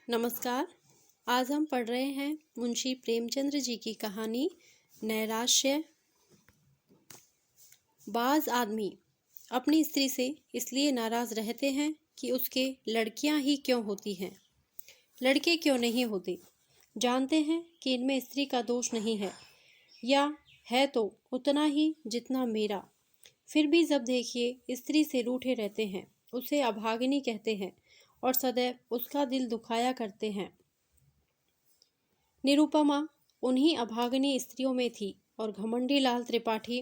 नमस्कार। आज हम पढ़ रहे हैं मुंशी प्रेमचंद्र जी की कहानी नैराश्य। बाज आदमी अपनी स्त्री से इसलिए नाराज रहते हैं कि उसके लड़कियां ही क्यों होती हैं, लड़के क्यों नहीं होते। जानते हैं कि इनमें स्त्री का दोष नहीं है, या है तो उतना ही जितना मेरा। फिर भी जब देखिए स्त्री से रूठे रहते हैं, उसे अभागिनी कहते हैं और सदैव उसका दिल दुखाया करते हैं। निरुपमा उन्हीं अभागिनी स्त्रियों में थी और घमंडी लाल त्रिपाठी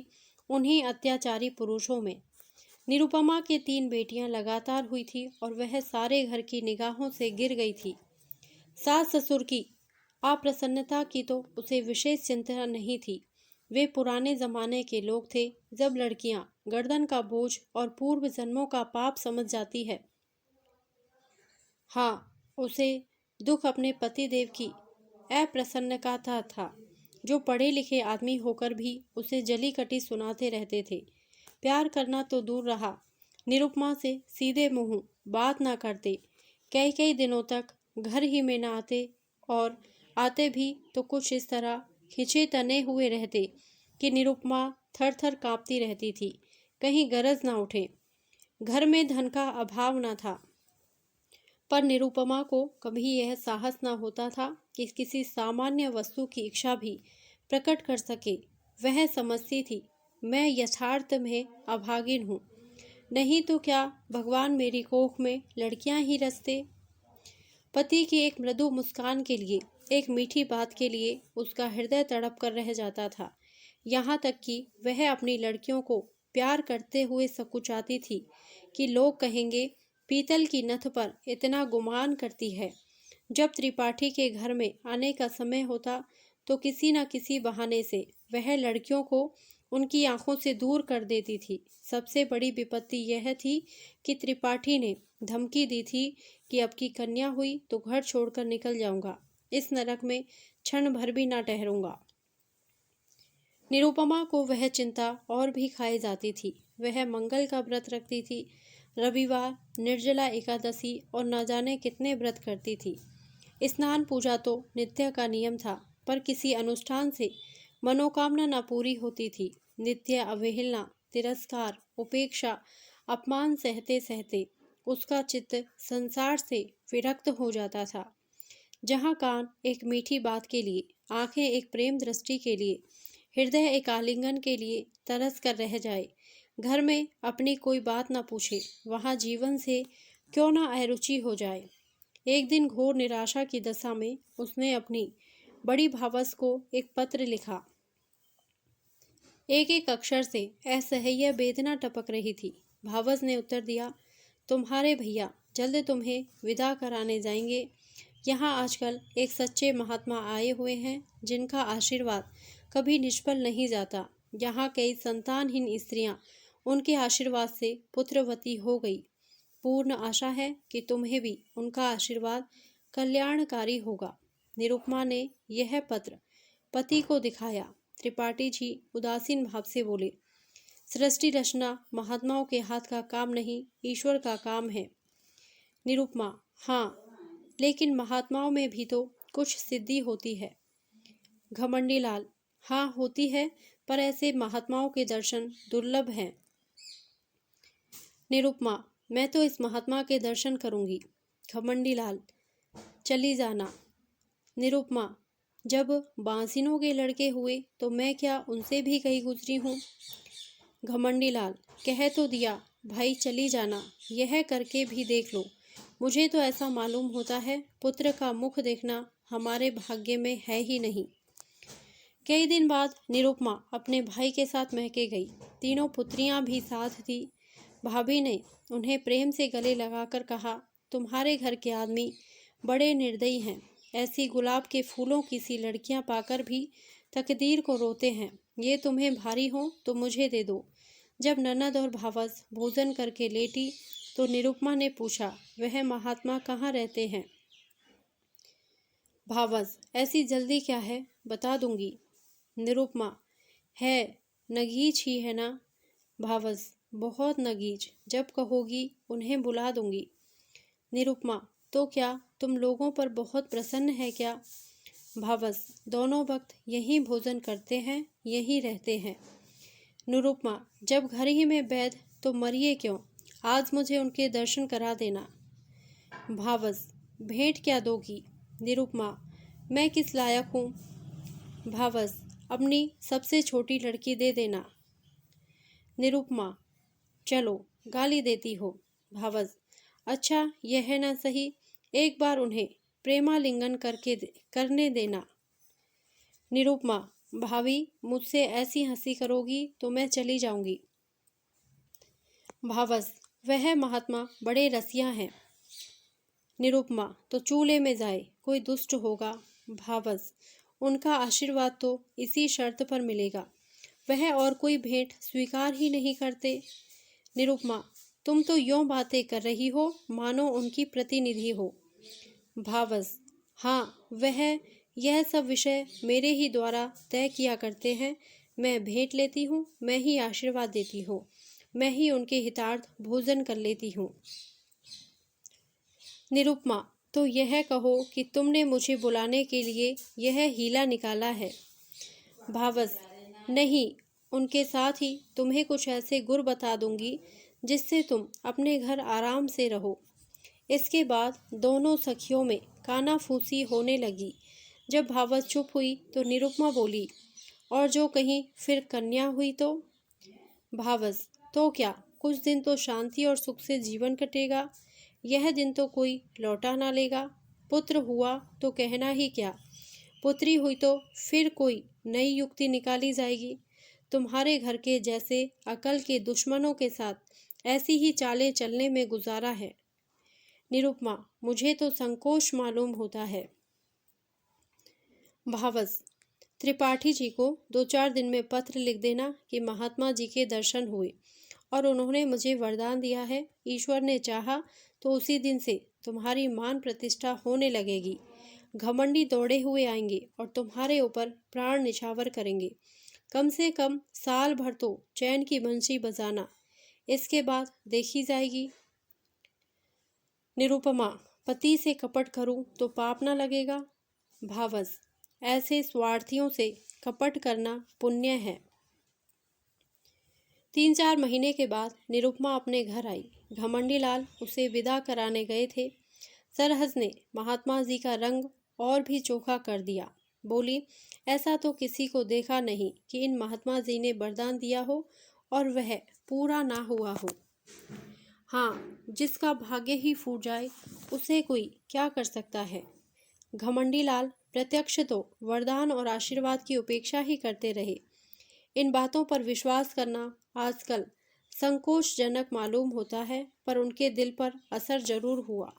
उन्हीं अत्याचारी पुरुषों में। निरुपमा के 3 बेटियां लगातार हुई थी और वह सारे घर की निगाहों से गिर गई थी। सास ससुर की अप्रसन्नता की तो उसे विशेष चिंता नहीं थी। वे पुराने जमाने के लोग थे, जब लड़कियां गर्दन का बोझ और पूर्व जन्मों का पाप समझ जाती है। हाँ, उसे दुख अपने पति देव की अप्रसन्नता था, जो पढ़े लिखे आदमी होकर भी उसे जली कटी सुनाते रहते थे। प्यार करना तो दूर रहा, निरुपमा से सीधे मुंह बात ना करते। कई कई दिनों तक घर ही में न आते, और आते भी तो कुछ इस तरह खिंचे तने हुए रहते कि निरुपमा थर थर कांपती रहती थी, कहीं गरज ना उठे। घर में धन का अभाव न था, पर निरुपमा को कभी यह साहस न होता था कि किसी सामान्य वस्तु की इच्छा भी प्रकट कर सके। वह समझती थी, मैं यथार्थ में अभागिन हूँ, नहीं तो क्या भगवान मेरी कोख में लड़कियां ही रचते। पति की एक मृदु मुस्कान के लिए, एक मीठी बात के लिए उसका हृदय तड़प कर रह जाता था। यहाँ तक कि वह अपनी लड़कियों को प्यार करते हुए सकुचाती थी कि लोग कहेंगे, पीतल की नथ पर इतना गुमान करती है। जब त्रिपाठी के घर में आने का समय होता तो किसी न किसी बहाने से वह लड़कियों को उनकी आंखों से दूर कर देती थी। सबसे बड़ी विपत्ति यह थी कि त्रिपाठी ने धमकी दी थी कि अब की कन्या हुई तो घर छोड़कर निकल जाऊंगा, इस नरक में क्षण भर भी ना ठहरूंगा। निरुपमा को वह चिंता और भी खाई जाती थी। वह मंगल का व्रत रखती थी, रविवार, निर्जला एकादशी और न जाने कितने व्रत करती थी। स्नान पूजा तो नित्य का नियम था, पर किसी अनुष्ठान से मनोकामना न पूरी होती थी। नित्य अवहेलना, तिरस्कार, उपेक्षा, अपमान सहते सहते उसका चित्त संसार से विरक्त हो जाता था। जहाँ कान एक मीठी बात के लिए, आंखें एक प्रेम दृष्टि के लिए, हृदय एक आलिंगन के लिए तरस कर रह जाए, घर में अपनी कोई बात न पूछे, वहाँ जीवन से क्यों न अरुचि हो जाए। एक दिन घोर निराशा की दशा में उसने अपनी बड़ी भावस को एक पत्र लिखा। एक एक अक्षर से असह्य वेदना टपक रही थी। भावस ने उत्तर दिया, तुम्हारे भैया जल्द तुम्हें विदा कराने जाएंगे। यहाँ आजकल एक सच्चे महात्मा आए हुए हैं, जिनका आशीर्वाद कभी निष्फल नहीं जाता। यहाँ कई संतानहीन स्त्रियां उनके आशीर्वाद से पुत्रवती हो गई। पूर्ण आशा है कि तुम्हें भी उनका आशीर्वाद कल्याणकारी होगा। निरुपमा ने यह पत्र पति को दिखाया। त्रिपाठी जी उदासीन भाव से बोले, सृष्टि रचना महात्माओं के हाथ का काम नहीं, ईश्वर का काम है। निरुपमा, हाँ, लेकिन महात्माओं में भी तो कुछ सिद्धि होती है। घमंडी लाल, हाँ होती है, पर ऐसे महात्माओं के दर्शन दुर्लभ हैं। निरुपमा, मैं तो इस महात्मा के दर्शन करूंगी। घमंडी लाल, चली जाना। निरुपमा, जब बांसिनों के लड़के हुए तो मैं क्या उनसे भी कहीं गुजरी हूँ। घमंडी लाल, कह तो दिया भाई चली जाना, यह करके भी देख लो। मुझे तो ऐसा मालूम होता है पुत्र का मुख देखना हमारे भाग्य में है ही नहीं। कई दिन बाद निरुपमा अपने भाई के साथ महके गई। तीनों पुत्रियां भी साथ थी। भाभी ने उन्हें प्रेम से गले लगाकर कहा, तुम्हारे घर के आदमी बड़े निर्दयी हैं। ऐसी गुलाब के फूलों की सी लड़कियां पाकर भी तकदीर को रोते हैं। ये तुम्हें भारी हो तो मुझे दे दो। जब ननद और भावस भोजन करके लेटी तो निरुपमा ने पूछा, वह महात्मा कहाँ रहते हैं। भावस, ऐसी जल्दी क्या है, बता दूंगी। निरुपमा, है, नगीच ही है ना। भावस, बहुत नगीच, जब कहोगी उन्हें बुला दूंगी। निरुपमा, तो क्या तुम लोगों पर बहुत प्रसन्न है क्या? भावस, दोनों वक्त यहीं भोजन करते हैं, यहीं रहते हैं। निरुपमा, जब घर ही में बैठ तो मरिए क्यों? आज मुझे उनके दर्शन करा देना। भावस, भेंट क्या दोगी? निरुपमा, मैं किस लायक हूँ? भावस, अपनी सबसे छोटी लड़की दे देना। निरुपमा, चलो गाली देती हो। भावस, अच्छा यह है ना सही, एक बार उन्हें प्रेमालिंगन करने देना। निरुपमा, भाभी मुझसे ऐसी हंसी करोगी तो मैं चली जाऊंगी। भावस, वह महात्मा बड़े रसिया हैं। निरुपमा, तो चूल्हे में जाए, कोई दुष्ट होगा। भावस, उनका आशीर्वाद तो इसी शर्त पर मिलेगा, वह और कोई भेंट स्वीकार ही नहीं करते। निरुपमा, तुम तो यों बातें कर रही हो मानो उनकी प्रतिनिधि हो। भावस, हाँ, वह यह सब विषय मेरे ही द्वारा तय किया करते हैं। मैं भेंट लेती हूँ, मैं ही आशीर्वाद देती हूँ, मैं ही उनके हितार्थ भोजन कर लेती हूँ। निरुपमा, तो यह कहो कि तुमने मुझे बुलाने के लिए यह हीला निकाला है। भावस, नहीं, उनके साथ ही तुम्हें कुछ ऐसे गुर बता दूंगी जिससे तुम अपने घर आराम से रहो। इसके बाद दोनों सखियों में कानाफूसी होने लगी। जब भावस चुप हुई तो निरुपमा बोली, और जो कहीं फिर कन्या हुई तो? भावस, तो क्या, कुछ दिन तो शांति और सुख से जीवन कटेगा, यह दिन तो कोई लौटा ना लेगा। पुत्र हुआ तो कहना ही क्या, पुत्री हुई तो फिर कोई नई युक्ति निकाली जाएगी। तुम्हारे घर के जैसे अकल के दुश्मनों के साथ ऐसी ही चालें चलने में गुजारा है। निरुपमा, मुझे तो संकोच मालूम होता है। भावस, त्रिपाठी जी को 2-4 दिन में पत्र लिख देना कि महात्मा जी के दर्शन हुए और उन्होंने मुझे वरदान दिया है, ईश्वर ने चाहा तो उसी दिन से तुम्हारी मान प्रतिष्ठा होने लगेगी। घमंडी दौड़े हुए आएंगे और तुम्हारे ऊपर प्राण निछावर करेंगे। कम से कम साल भर तो चैन की बंशी बजाना, इसके बाद देखी जाएगी। निरुपमा, पति से कपट करूं तो पाप न लगेगा? भावस, ऐसे स्वार्थियों से कपट करना पुण्य है। 3-4 महीने के बाद निरुपमा अपने घर आई। घमंडी लाल उसे विदा कराने गए थे। सरहज ने महात्मा जी का रंग और भी चोखा कर दिया। बोली, ऐसा तो किसी को देखा नहीं कि इन महात्मा जी ने वरदान दिया हो और वह पूरा ना हुआ हो। हाँ, जिसका भाग्य ही फूट जाए उसे कोई क्या कर सकता है। घमंडी लाल प्रत्यक्ष तो वरदान और आशीर्वाद की उपेक्षा ही करते रहे। इन बातों पर विश्वास करना आजकल संकोचजनक मालूम होता है, पर उनके दिल पर असर जरूर हुआ।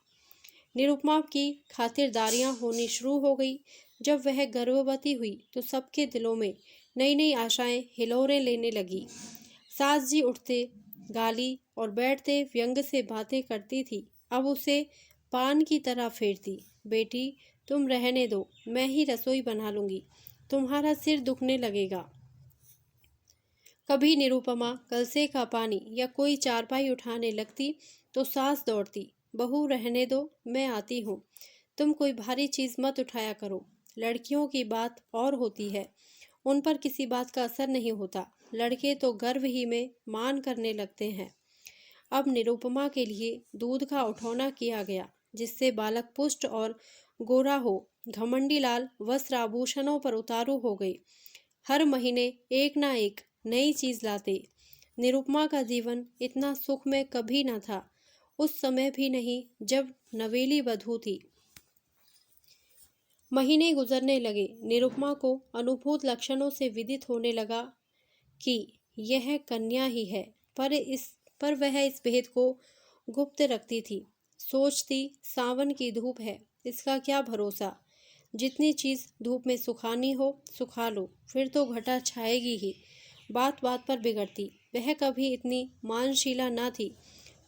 निरुपमा की खातिरदारियां होनी शुरू हो गई। जब वह गर्भवती हुई तो सबके दिलों में नई नई आशाएं हिलोरें लेने लगी। सास जी उठते गाली और बैठते व्यंग से बातें करती थी। अब उसे पान की तरह फेरती। बेटी, तुम रहने दो, मैं ही रसोई बना लूंगी, तुम्हारा सिर दुखने लगेगा। कभी निरुपमा कलसे का पानी या कोई चारपाई उठाने लगती तो सास दौड़ती, बहू रहने दो, मैं आती हूँ, तुम कोई भारी चीज़ मत उठाया करो। लड़कियों की बात और होती है, उन पर किसी बात का असर नहीं होता। लड़के तो गर्भ ही में मान करने लगते हैं। अब निरुपमा के लिए दूध का उठौना किया गया, जिससे बालक पुष्ट और गोरा हो। घमंडी लाल वस्त्र आभूषणों पर उतारू हो गए। हर महीने एक ना एक नई चीज लाते। निरुपमा का जीवन इतना सुख में कभी न था, उस समय भी नहीं जब नवेली वधू थी। महीने गुजरने लगे। निरुपमा को अनुभूत लक्षणों से विदित होने लगा कि यह कन्या ही है, पर वह इस भेद को गुप्त रखती थी। सोचती, सावन की धूप है, इसका क्या भरोसा, जितनी चीज़ धूप में सुखानी हो सुखा लो, फिर तो घटा छाएगी ही। बात बात पर बिगड़ती। वह कभी इतनी मानशीला न थी,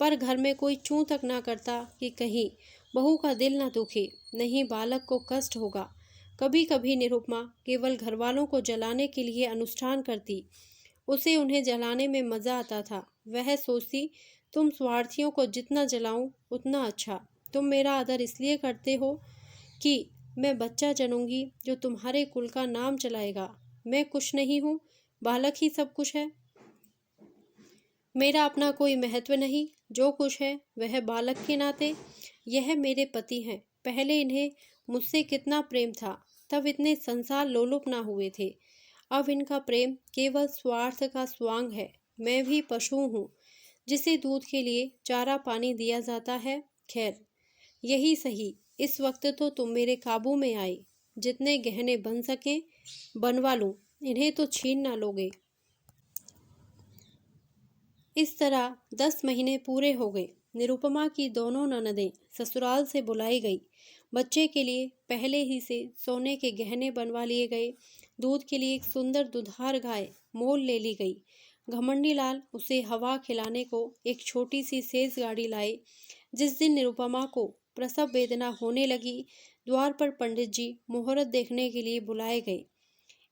पर घर में कोई चूं तक ना करता कि कहीं बहू का दिल न दुखे, नहीं बालक को कष्ट होगा। कभी कभी निरुपमा केवल घरवालों को जलाने के लिए अनुष्ठान करती। उसे उन्हें जलाने में मज़ा आता था। वह सोचती, तुम स्वार्थियों को जितना जलाऊं उतना अच्छा, तुम मेरा आदर इसलिए करते हो कि मैं बच्चा जनूंगी जो तुम्हारे कुल का नाम चलाएगा। मैं कुछ नहीं हूँ, बालक ही सब कुछ है। मेरा अपना कोई महत्व नहीं, जो कुछ है वह बालक के नाते। यह मेरे पति हैं। पहले इन्हें मुझसे कितना प्रेम था, तब इतने संसार लोलुप ना हुए थे। अब इनका प्रेम केवल स्वार्थ का स्वांग है। मैं भी पशु हूँ जिसे दूध के लिए चारा पानी दिया जाता है। खैर, यही सही, इस वक्त तो तुम मेरे काबू में आए। जितने गहने बन सके बनवा लूं, इन्हें तो छीन ना लोगे। इस तरह 10 महीने पूरे हो गए। निरुपमा की दोनों ननदें ससुराल से बुलाई गई। बच्चे के लिए पहले ही से सोने के गहने बनवा लिए गए। दूध के लिए एक सुंदर दुधार गाय मोल ले ली गई। घमंडी लाल उसे हवा खिलाने को एक छोटी सी सेज गाड़ी लाए। जिस दिन निरुपमा को प्रसव वेदना होने लगी, द्वार पर पंडित जी मुहूर्त देखने के लिए बुलाए गए।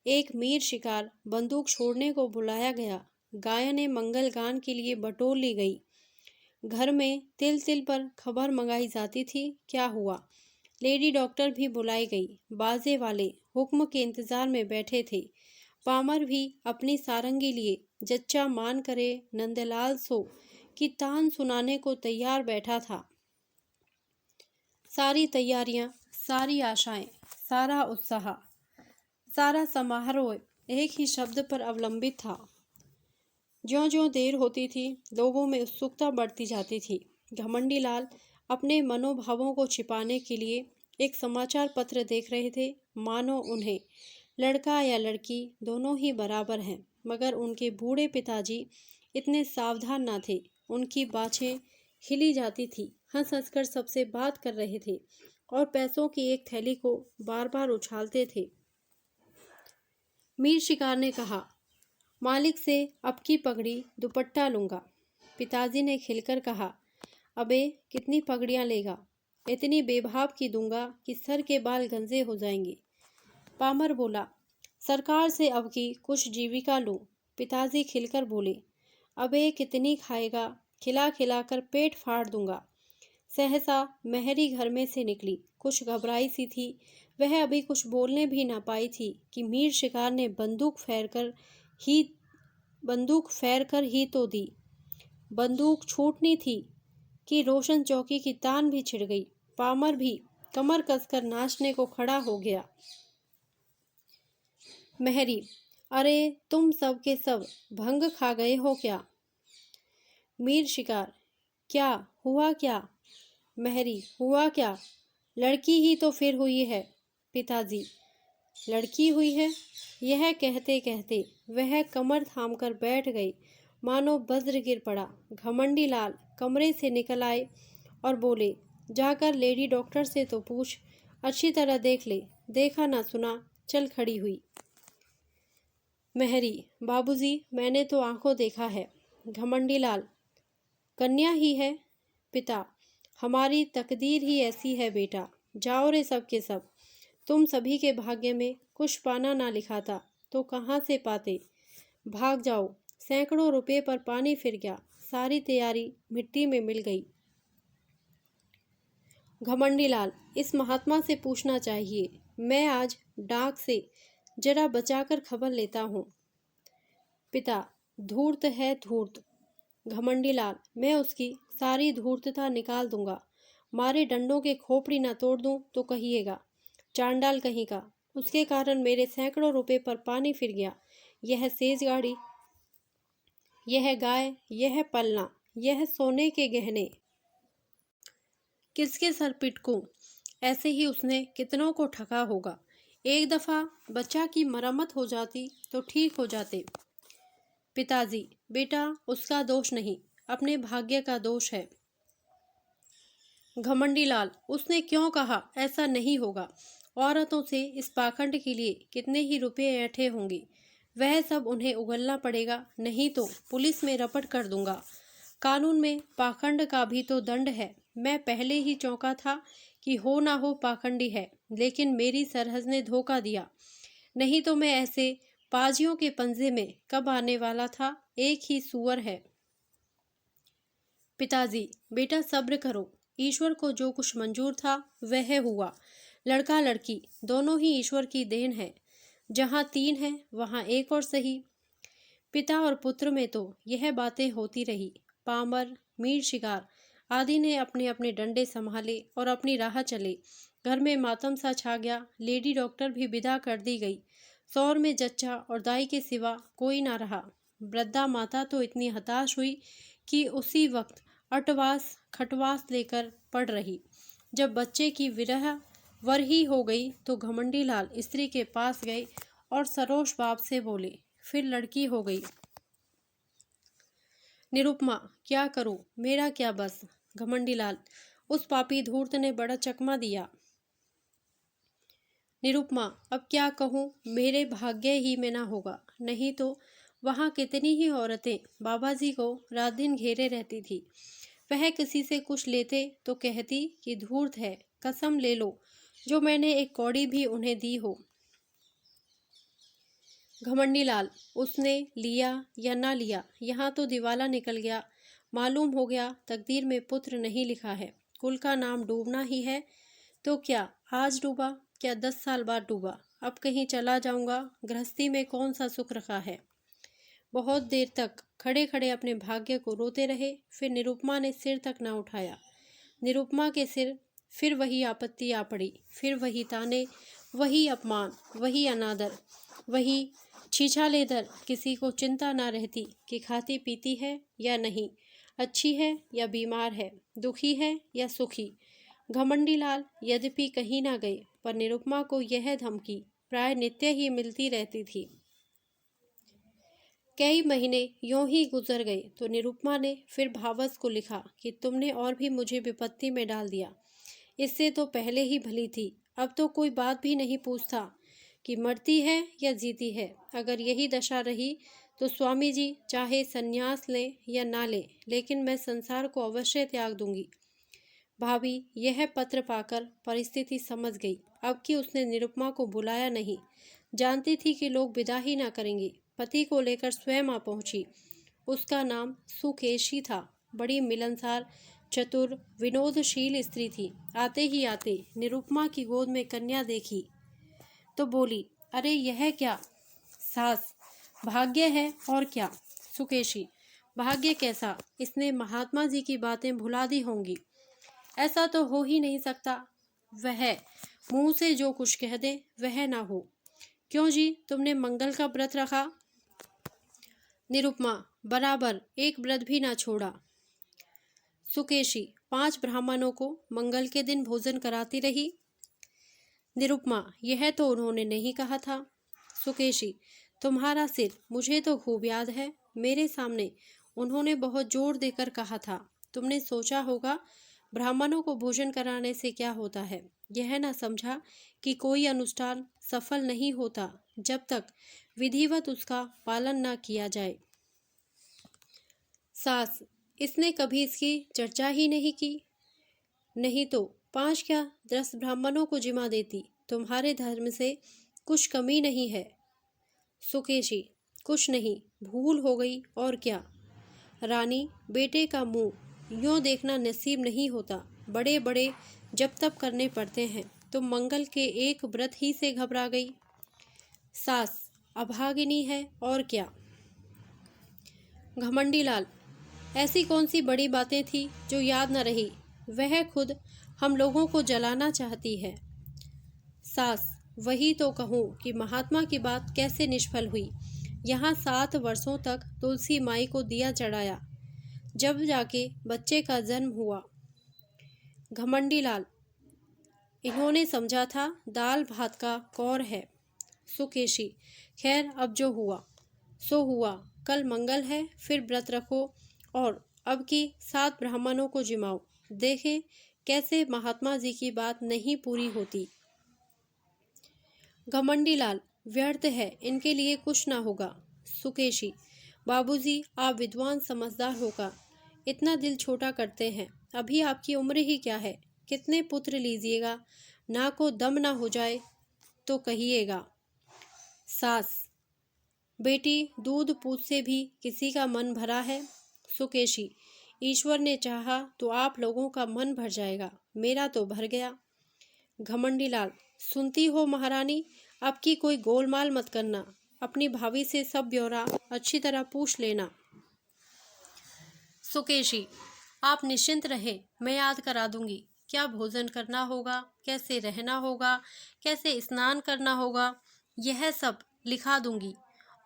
एक मीर शिकार बंदूक छोड़ने को बुलाया गया। गायने मंगल गान के लिए बटोर ली गई। घर में तिल तिल पर खबर मंगाई जाती थी। क्या हुआ? लेडी डॉक्टर भी बुलाई गई। बाजे वाले हुक्म के इंतजार में बैठे थे। पामर भी अपनी सारंगी लिए जच्चा मान करे नंदलाल सो की तान सुनाने को तैयार बैठा था। सारी तैयारियां, सारी आशाएं, सारा उत्साह, सारा समारोह एक ही शब्द पर अवलंबित था। ज्यों-ज्यों देर होती थी, लोगों में उत्सुकता बढ़ती जाती थी। घमंडी लाल अपने मनोभावों को छिपाने के लिए एक समाचार पत्र देख रहे थे। मानो उन्हें लड़का या लड़की दोनों ही बराबर हैं, मगर उनके बूढ़े पिताजी इतने सावधान ना थे। उनकी बाछें हिली जाती थी, हंस हंस कर सबसे बात कर रहे थे और पैसों की एक थैली को बार बार उछालते थे। मीर शिकार ने कहा, मालिक से अब की पगड़ी दुपट्टा लूँगा। पिताजी ने खिलकर कहा, अबे कितनी पगड़ियाँ लेगा? इतनी बेभाव की दूंगा कि सर के बाल गंजे हो जाएंगे। पामर बोला, सरकार से अब की कुछ जीविका लूँ। पिताजी खिलकर बोले, अबे कितनी खाएगा? खिला खिला कर पेट फाड़ दूंगा। सहसा मेहरी घर में से निकली। कुछ घबराई सी थी। वह अभी कुछ बोलने भी ना पाई थी कि मीर शिकार ने बंदूक फेर कर ही तो दी। बंदूक छूटनी थी कि रोशन चौकी की तान भी छिड़ गई। पामर भी कमर कसकर नाचने को खड़ा हो गया। मेहरी, अरे तुम सब के सब भंग खा गए हो क्या? मीर शिकार, क्या हुआ क्या? मेहरी, हुआ क्या? लड़की ही तो फिर हुई है। पिताजी, लड़की हुई है? यह कहते कहते वह कमर थामकर बैठ गई, मानो वज्र गिर पड़ा। घमंडी लाल कमरे से निकल आए और बोले, जाकर लेडी डॉक्टर से तो पूछ, अच्छी तरह देख ले। देखा ना सुना, चल खड़ी हुई। मेहरी, बाबूजी, मैंने तो आंखों देखा है। घमंडी लाल, कन्या ही है। पिता, हमारी तकदीर ही ऐसी है बेटा। जाओ रे सब के सब। तुम सभी के भाग्य में कुछ पाना ना लिखा था तो कहाँ से पाते? भाग जाओ। सैकड़ों रुपए पर पानी फिर गया। सारी तैयारी मिट्टी में मिल गई। घमंडी लाल, इस महात्मा से पूछना चाहिए। मैं आज डाक से जरा बचाकर खबर लेता हूँ। पिता, धूर्त है धूर्त। घमंडी लाल, मैं उसकी सारी धूर्तता निकाल दूंगा। मारे डंडों के खोपड़ी ना तोड़ दूं तो कहिएगा। चांडाल कहीं का, उसके कारण मेरे सैकड़ों रुपए पर पानी फिर गया। यह सेज गाड़ी, यह गाय, यह पलना, यह सोने के गहने, किसके सर पिटकूं? ऐसे ही उसने कितनों को ठगा होगा। एक दफा बच्चा की मरम्मत हो जाती तो ठीक हो जाते। पिताजी, बेटा उसका दोष नहीं, अपने भाग्य का दोष है। घमंडी लाल, उसने क्यों कहा ऐसा नहीं होगा? औरतों से इस पाखंड के लिए कितने ही रुपए ऐंठे होंगे। वह सब उन्हें उगलना पड़ेगा, नहीं तो पुलिस में रपट कर दूंगा। कानून में पाखंड का भी तो दंड है। मैं पहले ही चौंका था कि हो ना हो पाखंडी है, लेकिन मेरी सरहद ने धोखा दिया। नहीं तो मैं ऐसे पाजियों के पंजे में कब आने वाला था। एक ही सुअर है। पिताजी, बेटा सब्र करो, ईश्वर को जो कुछ मंजूर था वह हुआ। लड़का लड़की दोनों ही ईश्वर की देन है। जहाँ 3 है वहाँ एक और सही। पिता और पुत्र में तो यह बातें होती रही। पामर, मीर शिकार आदि ने अपने अपने डंडे संभाले और अपनी राह चले। घर में मातम सा छा गया। लेडी डॉक्टर भी विदा कर दी गई। सौर में जच्चा और दाई के सिवा कोई ना रहा। वृद्धा माता तो इतनी हताश हुई कि उसी वक्त अटवास खटवास लेकर पड़ रही। जब बच्चे की विरह वरही हो गई तो घमंडी लाल स्त्री के पास गए और सरोष बाप से बोले, फिर लड़की हो गई। निरुपमा, क्या करूं, मेरा क्या बस। घमंडी लाल, उस पापी धूर्त ने बड़ा चकमा दिया। निरुपमा, अब क्या कहूँ, मेरे भाग्य ही में ना होगा। नहीं तो वहाँ कितनी ही औरतें बाबा जी को रात दिन घेरे रहती थी। वह किसी से कुछ लेते तो कहती कि धूर्त है, कसम ले लो जो मैंने एक कौड़ी भी उन्हें दी हो। घमंडी लाल, उसने लिया या ना लिया, यहाँ तो दिवाला निकल गया। मालूम हो गया तकदीर में पुत्र नहीं लिखा है। कुल का नाम डूबना ही है। तो क्या आज डूबा, क्या 10 साल बाद डूबा। अब कहीं चला जाऊंगा। गृहस्थी में कौन सा सुख रखा है। बहुत देर तक खड़े खड़े अपने भाग्य को रोते रहे। फिर निरुपमा ने सिर तक ना उठाया। निरुपमा के सिर फिर वही आपत्ति आ पड़ी। फिर वही ताने, वही अपमान, वही अनादर, वही छीछालेदर। किसी को चिंता ना रहती कि खाती पीती है या नहीं, अच्छी है या बीमार है, दुखी है या सुखी। घमंडी लाल यद्यपि कहीं ना गए, पर निरुपमा को यह धमकी प्राय नित्य ही मिलती रहती थी। कई महीने यूं ही गुजर गए तो निरुपमा ने फिर भावस को लिखा कि तुमने और भी मुझे विपत्ति में डाल दिया। इससे तो पहले ही भली थी। अब तो कोई बात भी नहीं पूछता कि मरती है या जीती है। अगर यही दशा रही तो स्वामी जी चाहे संन्यास लें या ना लें, लेकिन मैं संसार को अवश्य त्याग दूंगी। भाभी यह पत्र पाकर परिस्थिति समझ गई। अब कि उसने निरुपमा को बुलाया नहीं, जानती थी कि लोग विदा ही ना करेंगे। पति को लेकर स्वयं आ पहुंची। उसका नाम सुकेशी था। बड़ी मिलनसार, चतुर, विनोदशील स्त्री थी। आते ही आते निरुपमा की गोद में कन्या देखी तो बोली, अरे यह क्या सास, भाग्य है और क्या। सुकेशी, भाग्य कैसा, इसने महात्मा जी की बातें भुला दी होंगी। ऐसा तो हो ही नहीं सकता। वह मुंह से जो कुछ कह दे वह ना हो। क्यों जी, तुमने मंगल का व्रत रखा। निरुपमा, बराबर एक व्रत भी ना छोड़ा। सुकेशी, 5 ब्राह्मणों को मंगल के दिन भोजन कराती रही। निरुपमा, यह तो उन्होंने नहीं कहा था। सुकेशी, तुम्हारा सिर मुझे तो खूब याद है। मेरे सामने उन्होंने बहुत जोर देकर कहा था। तुमने सोचा होगा ब्राह्मणों को भोजन कराने से क्या होता है। यह ना समझा कि कोई अनुष्ठान सफल नहीं होता जब तक विधिवत उसका पालन ना किया जाए। सास, इसने कभी इसकी चर्चा ही नहीं की। नहीं तो 5 क्या 10 ब्राह्मणों को जिमा देती। तुम्हारे धर्म से कुछ कमी नहीं है। सुकेशी, कुछ नहीं, भूल हो गई और क्या। रानी, बेटे का मुंह यूं देखना नसीब नहीं होता। बड़े बड़े जब तब करने पड़ते हैं। तुम मंगल के एक व्रत ही से घबरा गई। सास, अभागिनी है और क्या। घमंडी लाल, ऐसी कौन सी बड़ी बातें थी जो याद न रही। वह खुद हम लोगों को जलाना चाहती है। सास, वही तो कहूँ कि महात्मा की बात कैसे निष्फल हुई। यहाँ 7 वर्षों तक तुलसी माई को दिया चढ़ाया, जब जाके बच्चे का जन्म हुआ। घमंडी लाल, इन्होंने समझा था दाल भात का कौर है। सुकेशी, खैर अब जो हुआ सो हुआ। कल मंगल है, फिर व्रत रखो और अब की 7 ब्राह्मणों को जिमाओ। देखे कैसे महात्मा जी की बात नहीं पूरी होती। घमंडी लाल, व्यर्थ है, इनके लिए कुछ ना होगा। सुकेशी, बाबूजी आप विद्वान समझदार होगा, इतना दिल छोटा करते हैं। अभी आपकी उम्र ही क्या है। कितने पुत्र लीजिएगा, ना को दम ना हो जाए तो कहिएगा। सास, बेटी दूध पूत से भी किसी का मन भरा है। सुकेशी, ईश्वर ने चाहा तो आप लोगों का मन भर जाएगा, मेरा तो भर गया। घमंडी लाल, सुनती हो महारानी, अब की कोई गोलमाल मत करना, अपनी भाभी से सब ब्यौरा अच्छी तरह पूछ लेना। सुकेशी, आप निश्चिंत रहे, मैं याद करा दूंगी। क्या भोजन करना होगा, कैसे रहना होगा, कैसे स्नान करना होगा, यह सब लिखा दूंगी।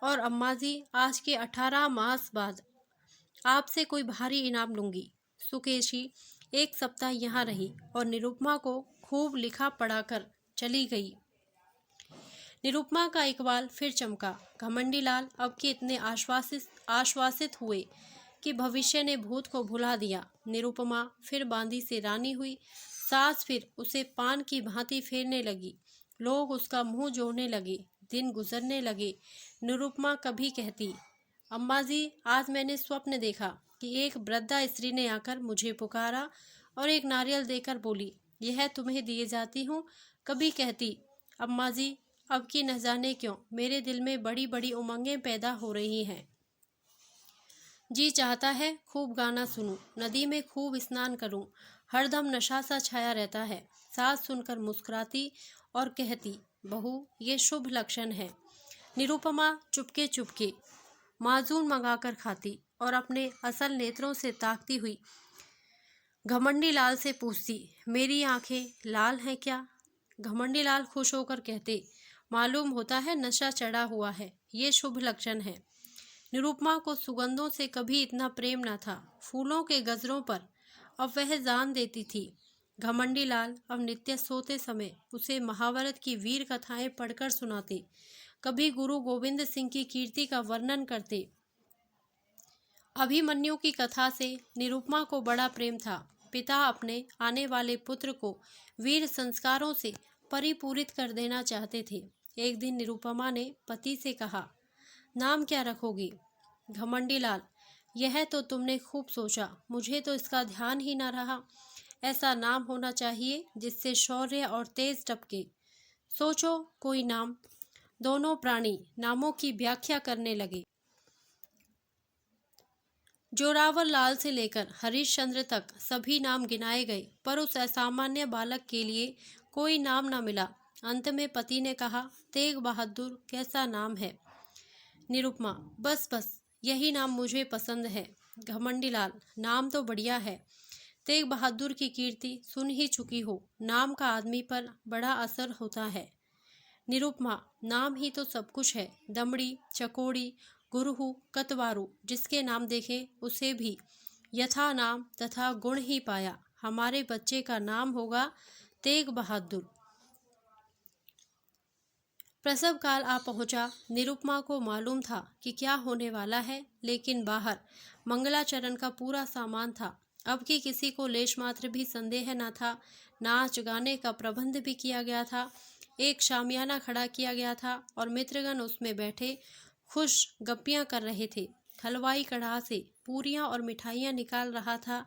और अम्मा जी, आज के 18 मास बाद आपसे कोई भारी इनाम लूंगी। सुकेशी 1 सप्ताह यहाँ रही और निरुपमा को खूब लिखा पढ़ाकर चली गई। निरुपमा का इकबाल फिर चमका। घमंडी लाल अब के इतने आश्वासित हुए कि भविष्य ने भूत को भुला दिया। निरुपमा फिर बांदी से रानी हुई। सास फिर उसे पान की भांति फेरने लगी। लोग उसका मुंह जोड़ने लगे। दिन गुजरने लगे। निरुपमा कभी कहती, अम्मा जी, आज मैंने स्वप्न देखा कि एक वृद्धा स्त्री ने आकर मुझे पुकारा और एक नारियल देकर बोली, यह तुम्हें दिए जाती हूँ। कभी कहती, अम्मा जी, अब की न जाने क्यों मेरे दिल में बड़ी बड़ी उमंगें पैदा हो रही हैं। जी चाहता है खूब गाना सुनूं, नदी में खूब स्नान करूं, हरदम नशा सा छाया रहता है। सास सुनकर मुस्कुराती और कहती, बहू, ये शुभ लक्षण है। निरुपमा चुपके चुपके माजून मंगाकर खाती और अपने असल नेत्रों से ताकती हुई घमंडी लाल से पूछती, मेरी आंखें लाल हैं क्या? घमंडी लाल खुश होकर कहते, मालूम होता है नशा चढ़ा हुआ है, ये शुभ लक्षण है। निरुपमा को सुगंधों से कभी इतना प्रेम न था। फूलों के गजरों पर अब वह जान देती थी। घमंडी लाल अब नित्य सोते समय उसे महाभारत की वीर कथाएं पढ़कर सुनाते, कभी गुरु गोविंद सिंह की कीर्ति का वर्णन करते। अभिमन्यु की कथा से निरुपमा को बड़ा प्रेम था। पिता अपने आने वाले पुत्र को वीर संस्कारों से परिपूरित कर देना चाहते थे। एक दिन निरुपमा ने पति से कहा, नाम क्या रखोगी? घमंडी लाल, यह तो तुमने खूब सोचा, मुझे तो इसका ध्यान ही न रहा। ऐसा नाम होना चाहिए जिससे शौर्य और तेज टपके। सोचो कोई नाम। दोनों प्राणी नामों की व्याख्या करने लगे। जोरावर लाल से लेकर हरिश्चंद्र तक सभी नाम गिनाए गए, पर उस असामान्य बालक के लिए कोई नाम न मिला। अंत में पति ने कहा, तेग बहादुर कैसा नाम है। निरुपमा, बस बस, यही नाम मुझे पसंद है। घमंडी लाल, नाम तो बढ़िया है। तेग बहादुर की कीर्ति सुन ही चुकी हो, नाम का आदमी पर बड़ा असर होता है। निरुपमा, नाम ही तो सब कुछ है। दमड़ी, चकोड़ी, गुरहु, कतवारू, जिसके नाम देखे उसे भी यथा नाम तथा गुण ही पाया। हमारे बच्चे का नाम होगा तेग बहादुर। प्रसव काल आ पहुंचा। निरुपमा को मालूम था कि क्या होने वाला है, लेकिन बाहर मंगलाचरण का पूरा सामान था। अब की किसी को लेश मात्र भी संदेह न था। नाच गाने का प्रबंध भी किया गया था। एक शामियाना खड़ा किया गया था और मित्रगण उसमें बैठे खुश गप्पियां कर रहे थे। हलवाई कढ़ा से पूरियां और मिठाइयां निकाल रहा था।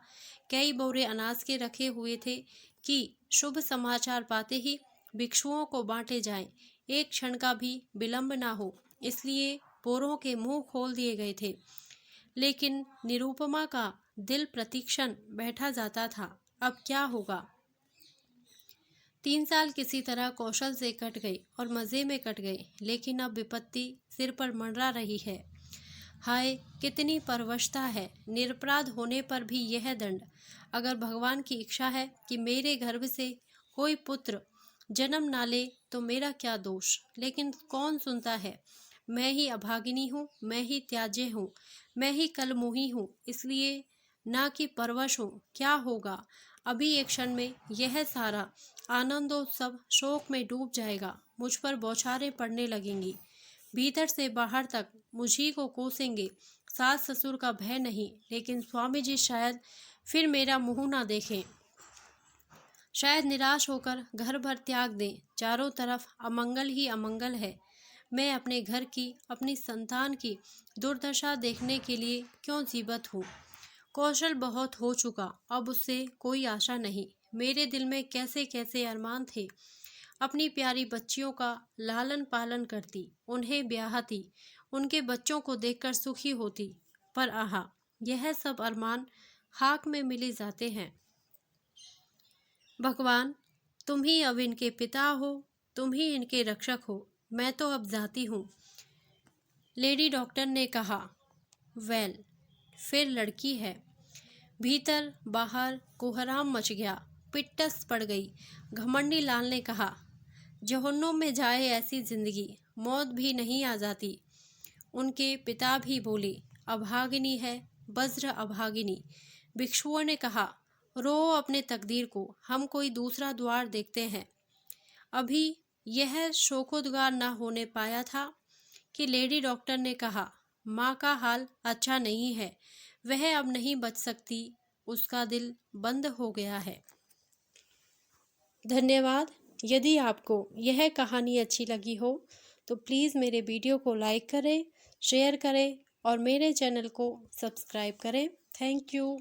कई बोरे अनाज के रखे हुए थे कि शुभ समाचार पाते ही भिक्षुओं को बांटे जाएं। एक क्षण का भी विलंब ना हो, इसलिए बोरों के मुंह खोल दिए गए थे। लेकिन निरुपमा का दिल प्रतिक्षण बैठा जाता था, अब क्या होगा। 3 साल किसी तरह कौशल से कट गए और मज़े में कट गए, लेकिन अब विपत्ति सिर पर मंडरा रही है। हाय, कितनी परवशता है। निरपराध होने पर भी यह दंड। अगर भगवान की इच्छा है कि मेरे गर्भ से कोई पुत्र जन्म ना ले तो मेरा क्या दोष, लेकिन कौन सुनता है। मैं ही अभागिनी हूँ, मैं ही त्याज्य हूँ, मैं ही कलमुही हूँ, इसलिए ना कि परवश हूँ। क्या होगा, अभी एक क्षण में यह सारा आनंदोत्सव शोक में डूब जाएगा। मुझ पर बौछारें पड़ने लगेंगी, भीतर से बाहर तक मुझी को कोसेंगे। सास ससुर का भय नहीं, लेकिन स्वामी जी शायद फिर मेरा मुंह ना देखें, शायद निराश होकर घर भर त्याग दें। चारों तरफ अमंगल ही अमंगल है। मैं अपने घर की, अपनी संतान की दुर्दशा देखने के लिए क्यों जीवित हूँ। कौशल बहुत हो चुका, अब उससे कोई आशा नहीं। मेरे दिल में कैसे कैसे अरमान थे। अपनी प्यारी बच्चियों का लालन पालन करती, उन्हें ब्याहती, उनके बच्चों को देखकर सुखी होती, पर आहा, यह सब अरमान खाक में मिले जाते हैं। भगवान, तुम ही अब इनके पिता हो, तुम ही इनके रक्षक हो, मैं तो अब जाती हूँ। लेडी डॉक्टर ने कहा। वेल, फिर लड़की है। भीतर बाहर कोहराम मच गया, पिट्टस पड़ गई। घमंडी लाल ने कहा, जहन्नुम में जाए ऐसी जिंदगी, मौत भी नहीं आ जाती। उनके पिता भी बोले, अभागिनी है, वज्र अभागिनी। भिक्षुओं ने कहा, रो अपने तकदीर को, हम कोई दूसरा द्वार देखते हैं। अभी यह शोकोद्गार न होने पाया था कि लेडी डॉक्टर ने कहा, माँ का हाल अच्छा नहीं है, वह अब नहीं बच सकती, उसका दिल बंद हो गया है। धन्यवाद। यदि आपको यह कहानी अच्छी लगी हो तो प्लीज़ मेरे वीडियो को लाइक करें, शेयर करें और मेरे चैनल को सब्सक्राइब करें। Thank you.